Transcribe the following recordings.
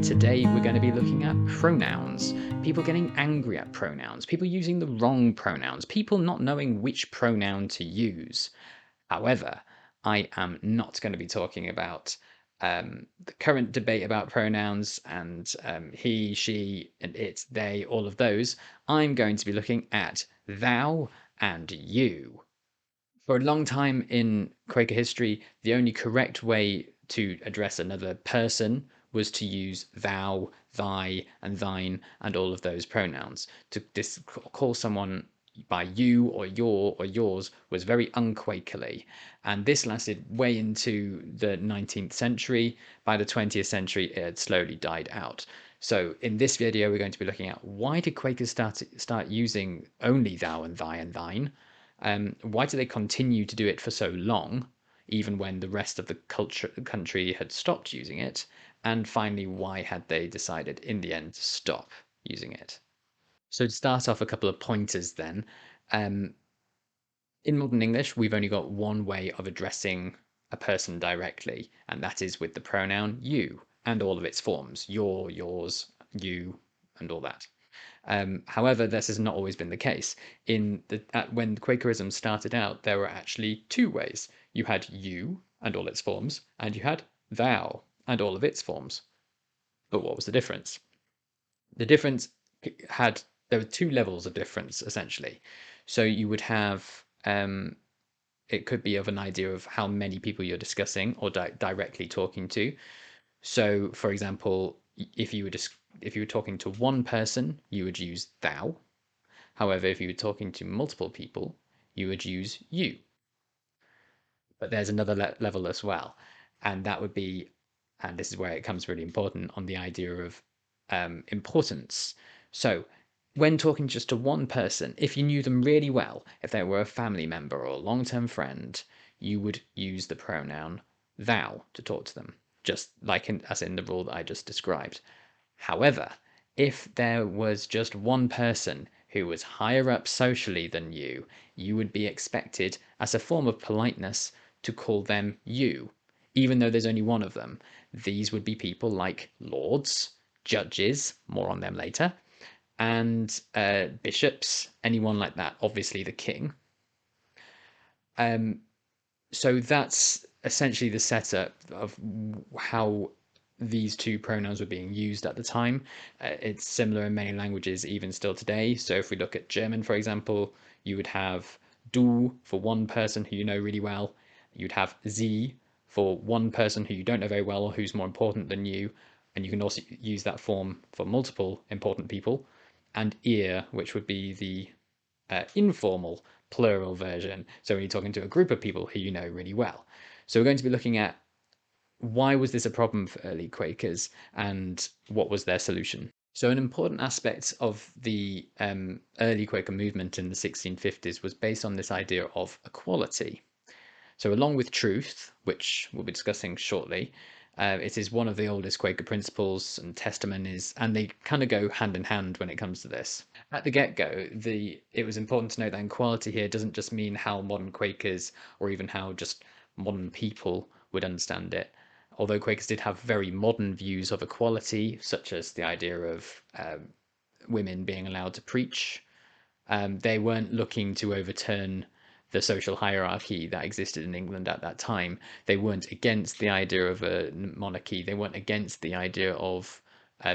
Today we're going to be looking at pronouns, people getting angry at pronouns, people using the wrong pronouns, people not knowing which pronoun to use. However, I am not going to be talking about the current debate about pronouns and he, she, and it, they, all of those. I'm going to be looking at thou and you. For a long time in Quaker history, the only correct way to address another person was to use thou, thy, and thine, and all of those pronouns. To call someone by you or your or yours was very unquakerly. And this lasted way into the 19th century. By the 20th century, it had slowly died out. So in this video, we're going to be looking at why did Quakers start using only thou and thy and thine? Why did they continue to do it for so long, even when the rest of the country had stopped using it? And finally, why had they decided in the end to stop using it? So to start off, a couple of pointers then. In modern English, we've only got one way of addressing a person directly, and that is with the pronoun you and all of its forms, your, yours, you, and all that. However, this has not always been the case. When Quakerism started out, there were actually two ways. You had you and all its forms, and you had thou and all of its forms. But what was the difference? The difference there were two levels of difference essentially. So you would have it could be of an idea of how many people you're discussing or directly talking to. So, for example, if you were talking to one person, you would use thou. However, if you were talking to multiple people, you would use you. But there's another level as well, and that would be, and this is where it becomes really important, on the idea of importance. So, when talking just to one person, if you knew them really well, if they were a family member or a long-term friend, you would use the pronoun thou to talk to them, just like as in the rule that I just described. However, if there was just one person who was higher up socially than you would be expected, as a form of politeness, to call them you, even though there's only one of them. These would be people like lords, judges, more on them later, and bishops, anyone like that, obviously the king. So that's essentially the setup of how these two pronouns were being used at the time. It's similar in many languages, even still today. So if we look at German, for example, you would have du for one person who you know really well. You'd have sie for one person who you don't know very well or who's more important than you. And you can also use that form for multiple important people. And ihr, which would be the informal plural version. So when you're talking to a group of people who you know really well. So we're going to be looking at why was this a problem for early Quakers and what was their solution. So an important aspect of the early Quaker movement in the 1650s was based on this idea of equality. So along with truth, which we'll be discussing shortly, it is one of the oldest Quaker principles, and testimonies, and they kind of go hand in hand when it comes to this. At the get-go, it was important to note that equality here doesn't just mean how modern Quakers or even how just modern people would understand it. Although Quakers did have very modern views of equality, such as the idea of women being allowed to preach, they weren't looking to overturn the social hierarchy that existed in England at that time. They weren't against the idea of a monarchy. They weren't against the idea of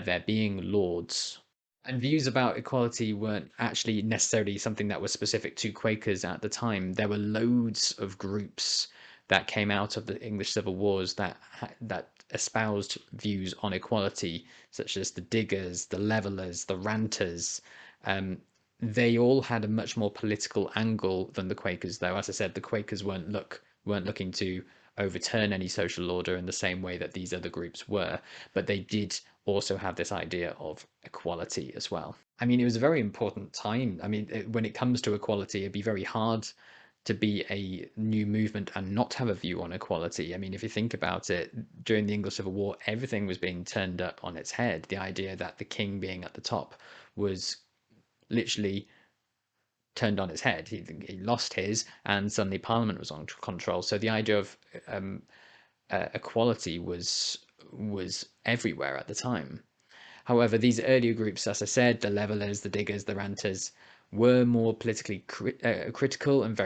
there being lords. And views about equality weren't actually necessarily something that was specific to Quakers at the time. There were loads of groups that came out of the English Civil Wars that espoused views on equality, such as the Diggers, the Levellers, the Ranters. They all had a much more political angle than the Quakers, though. As I said, the Quakers weren't looking to overturn any social order in the same way that these other groups were, but they did also have this idea of equality as well. I mean, it was a very important time. I mean, when it comes to equality, it'd be very hard to be a new movement and not have a view on equality. I mean, if you think about it, during the English Civil War, everything was being turned up on its head. The idea that the king being at the top was literally turned on its head. He lost his, and suddenly Parliament was on control. So the idea of equality was was everywhere at the time. However, these earlier groups, as I said, the levelers, the diggers, the ranters, were more politically critical and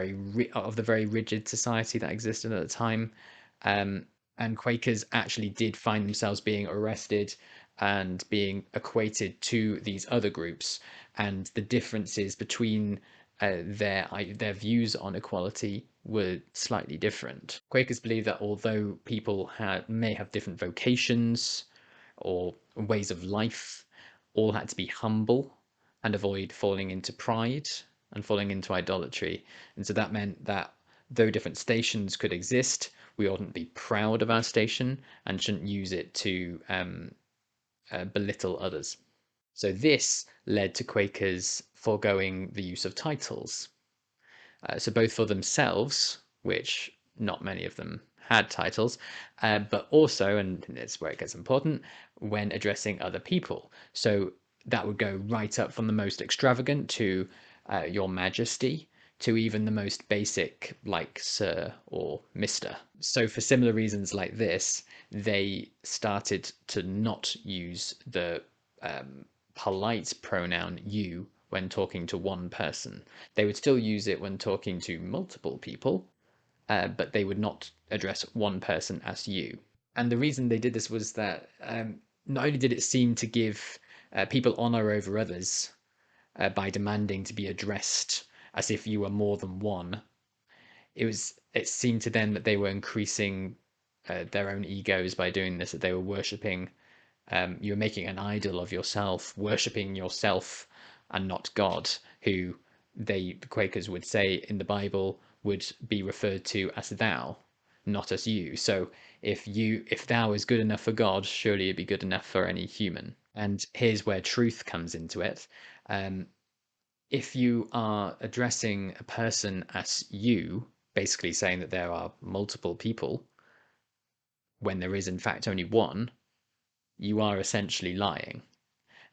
of the very rigid society that existed at the time. Um, and Quakers actually did find themselves being arrested and being equated to these other groups, and the differences between their views on equality were slightly different. Quakers believe that although people may have different vocations or ways of life, all had to be humble and avoid falling into pride and falling into idolatry. And so that meant that though different stations could exist, we oughtn't be proud of our station and shouldn't use it to belittle others. So this led to Quakers foregoing the use of titles. So both for themselves, which not many of them had titles, but also, and it's where it gets important, when addressing other people. So that would go right up from the most extravagant to Your Majesty, to even the most basic like Sir or Mister. So for similar reasons like this, they started to not use the polite pronoun you when talking to one person. They would still use it when talking to multiple people, but they would not address one person as you. And the reason they did this was that not only did it seem to give people honor over others by demanding to be addressed as if you were more than one, it seemed to them that they were increasing their own egos by doing this, that they were worshipping you're making an idol of yourself, worshipping yourself and not God, who the Quakers would say in the Bible would be referred to as thou, not as you. So if thou is good enough for God, surely it'd be good enough for any human. And here's where truth comes into it. Um, if you are addressing a person as you, basically saying that there are multiple people when there is in fact only one, you are essentially lying.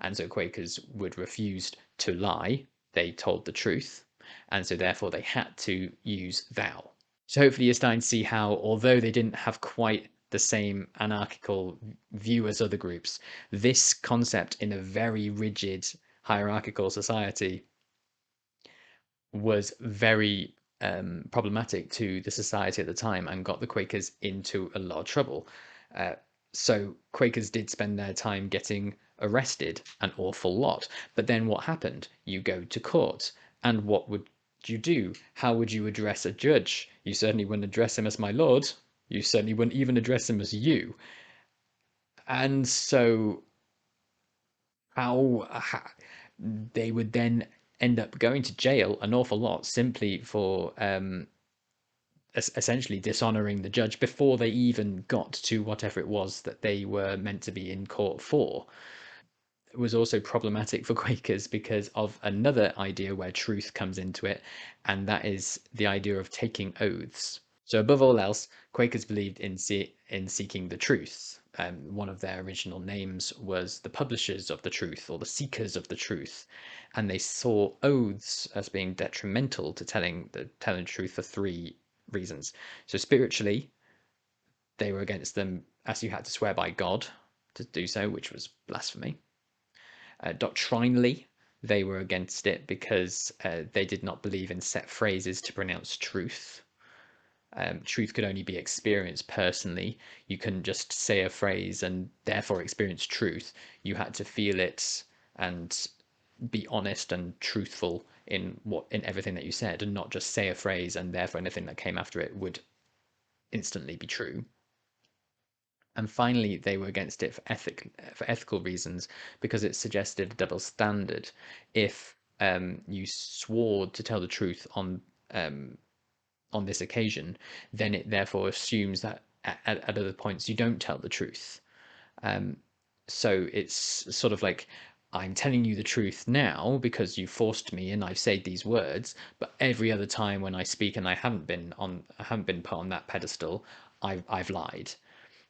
And so Quakers would refuse to lie. They told the truth. And so therefore they had to use thou. So hopefully you're starting to see how, although they didn't have quite the same anarchical view as other groups, this concept in a very rigid hierarchical society was very problematic to the society at the time and got the Quakers into a lot of trouble. Uh, so Quakers did spend their time getting arrested an awful lot. But then what happened? You go to court, and what would you do? How would you address a judge? You certainly wouldn't address him as my lord. You certainly wouldn't even address him as you. And so how they would then end up going to jail an awful lot simply for essentially dishonoring the judge before they even got to whatever it was that they were meant to be in court for. It was also problematic for Quakers because of another idea where truth comes into it, and that is the idea of taking oaths. So above all else, Quakers believed in seeking the truth. One of their original names was the publishers of the truth or the seekers of the truth, and they saw oaths as being detrimental to telling the truth for three reasons. So spiritually, they were against them as you had to swear by God to do so, which was blasphemy. Doctrinally, they were against it because they did not believe in set phrases to pronounce truth. Truth could only be experienced personally. You couldn't just say a phrase and therefore experience truth. You had to feel it and be honest and truthful in everything that you said, and not just say a phrase and therefore anything that came after it would instantly be true. And finally, they were against it for ethical reasons because it suggested a double standard. If you swore to tell the truth on this occasion, then it therefore assumes that at other points you don't tell the truth. Um, so it's sort of like I'm telling you the truth now because you forced me and I've said these words, but every other time when I speak and I haven't been put on that pedestal, I've lied.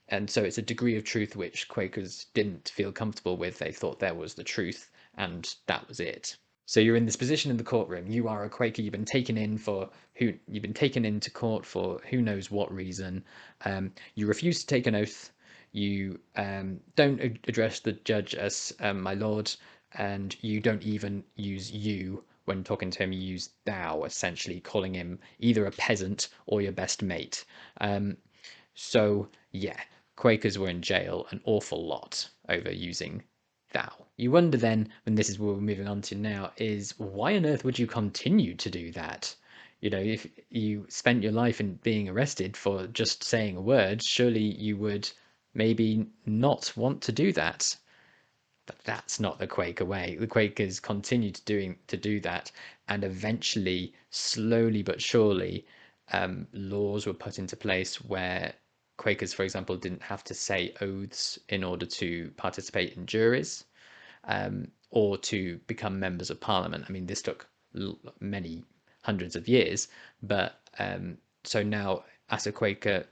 And so it's a degree of truth which Quakers didn't feel comfortable with. They thought there was the truth and that was it. So you're in this position in the courtroom. You are a Quaker. You've been taken into court for who knows what reason. You refuse to take an oath. You don't address the judge as my lord, and you don't even use you when talking to him. You use thou, essentially calling him either a peasant or your best mate. Um, so yeah, Quakers were in jail an awful lot over using thou. You wonder then, when this is what we're moving on to now, is why on earth would you continue to do that? You know, if you spent your life in being arrested for just saying a word, surely you would maybe not want to do that. But that's not the Quaker way. The Quakers continued to do that, and eventually, slowly but surely, laws were put into place where Quakers, for example, didn't have to say oaths in order to participate in juries, or to become members of parliament. I mean, this took many hundreds of years, but so now as a Quaker,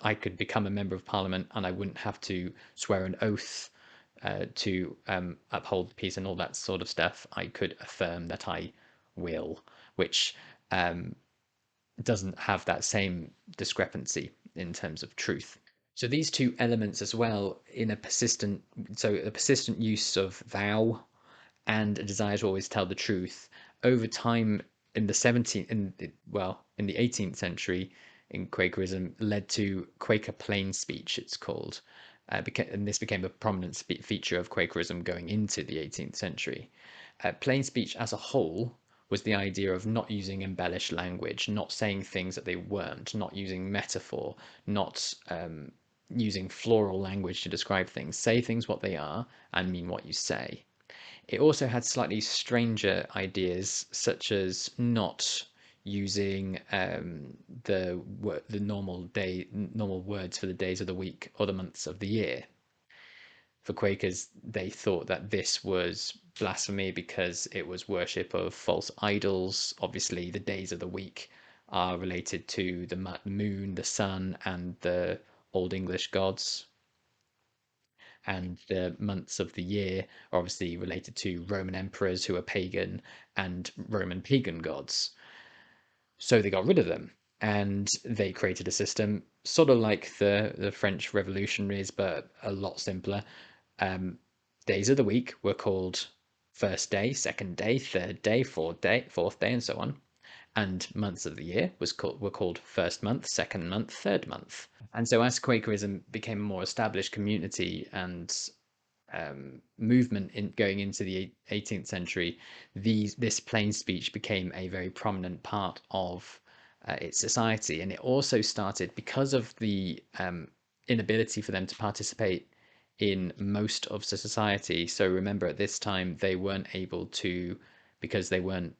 I could become a member of parliament, and I wouldn't have to swear an oath to uphold peace and all that sort of stuff. I could affirm that I will, which um, doesn't have that same discrepancy in terms of truth. So these two elements as well, in a persistent, so a persistent use of thou and a desire to always tell the truth over time in the 17th, in the 18th century in Quakerism led to Quaker plain speech, it's called. And this became a prominent feature of Quakerism going into the 18th century. Plain speech as a whole was the idea of not using embellished language, not saying things that they weren't, not using metaphor, not using floral language to describe things. Say things what they are and mean what you say. It also had slightly stranger ideas, such as not using the normal words for the days of the week or the months of the year. For Quakers, they thought that this was blasphemy because it was worship of false idols. Obviously, the days of the week are related to the moon, the sun, and the Old English gods, and the months of the year are obviously related to Roman emperors who are pagan and Roman pagan gods. So they got rid of them, and they created a system sort of like the French revolutionaries, but a lot simpler. Um, Days of the week were called first day, second day, third day, fourth day, and so on. And months of the year were called first month, second month, third month. And so as Quakerism became a more established community and movement in going into the 18th century, this plain speech became a very prominent part of its society, and it also started because of the inability for them to participate in most of the society. So remember, at this time they weren't able to, because they weren't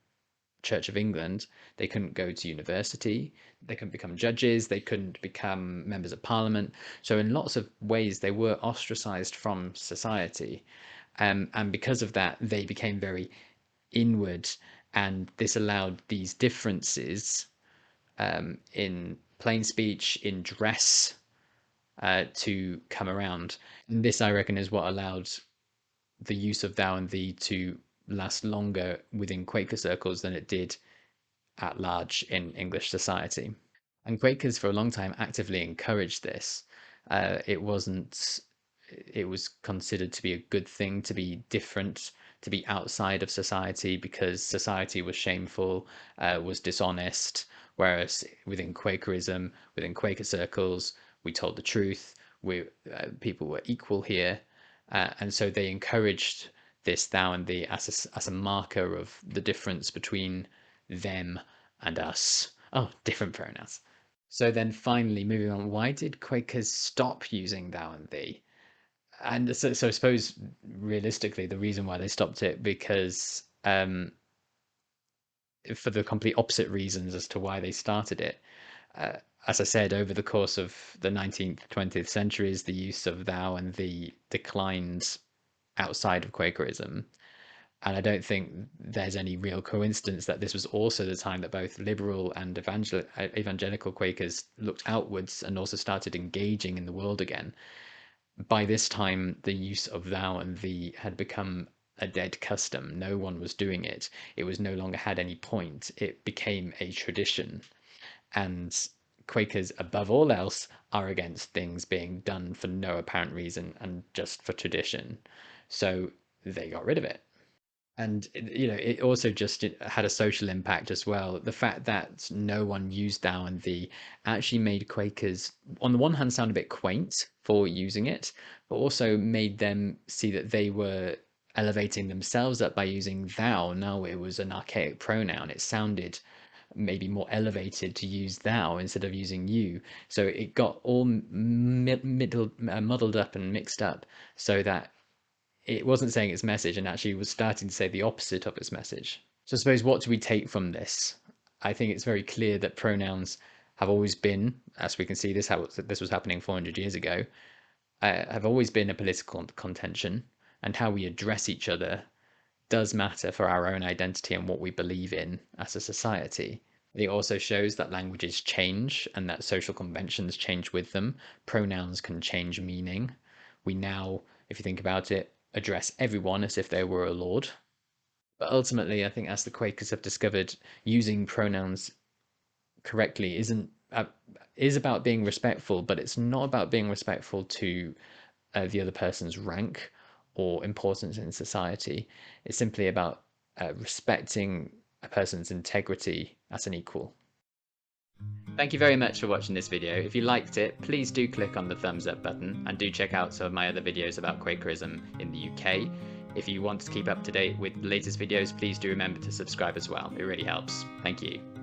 Church of England, they couldn't go to university, they couldn't become judges, they couldn't become members of parliament. So, in lots of ways, they were ostracized from society. And because of that, they became very inward, and this allowed these differences in plain speech, in dress, to come around. And this, I reckon, is what allowed the use of thou and thee to last longer within Quaker circles than it did at large in English society. And Quakers for a long time actively encouraged this. It wasn't, it was considered to be a good thing to be different, to be outside of society because society was shameful, was dishonest. Whereas within Quakerism, within Quaker circles, we told the truth. People were equal here, and so they encouraged this thou and thee as a marker of the difference between them and us. Oh, different pronouns. So then finally, moving on, why did Quakers stop using thou and thee? And so I suppose realistically, the reason why they stopped it because for the complete opposite reasons as to why they started it. Uh, as I said, over the course of the 19th, 20th centuries, the use of thou and thee declined outside of Quakerism. And I don't think there's any real coincidence that this was also the time that both liberal and evangelical Quakers looked outwards and also started engaging in the world again. By this time, the use of thou and thee had become a dead custom. No one was doing it. It was no longer had any point. It became a tradition. And Quakers, above all else, are against things being done for no apparent reason and just for tradition. So they got rid of it. And it also just had a social impact as well. The fact that no one used thou and thee actually made Quakers, on the one hand, sound a bit quaint for using it, but also made them see that they were elevating themselves up by using thou. Now it was an archaic pronoun. It sounded maybe more elevated to use thou instead of using you. So it got all muddled up and mixed up so that it wasn't saying its message and actually was starting to say the opposite of its message. So I suppose what do we take from this? I think it's very clear that pronouns have always been, as we can see, this was happening 400 years ago, have always been a political contention, and how we address each other does matter for our own identity and what we believe in as a society. It also shows that languages change and that social conventions change with them. Pronouns can change meaning. We now, if you think about it, address everyone as if they were a lord. But ultimately, I think as the Quakers have discovered, using pronouns correctly is about being respectful, but it's not about being respectful to the other person's rank or importance in society. It's simply about respecting a person's integrity as an equal. Thank you very much for watching this video. If you liked it, please do click on the thumbs up button and do check out some of my other videos about Quakerism in the UK. If you want to keep up to date with the latest videos, please do remember to subscribe as well. It really helps. Thank you.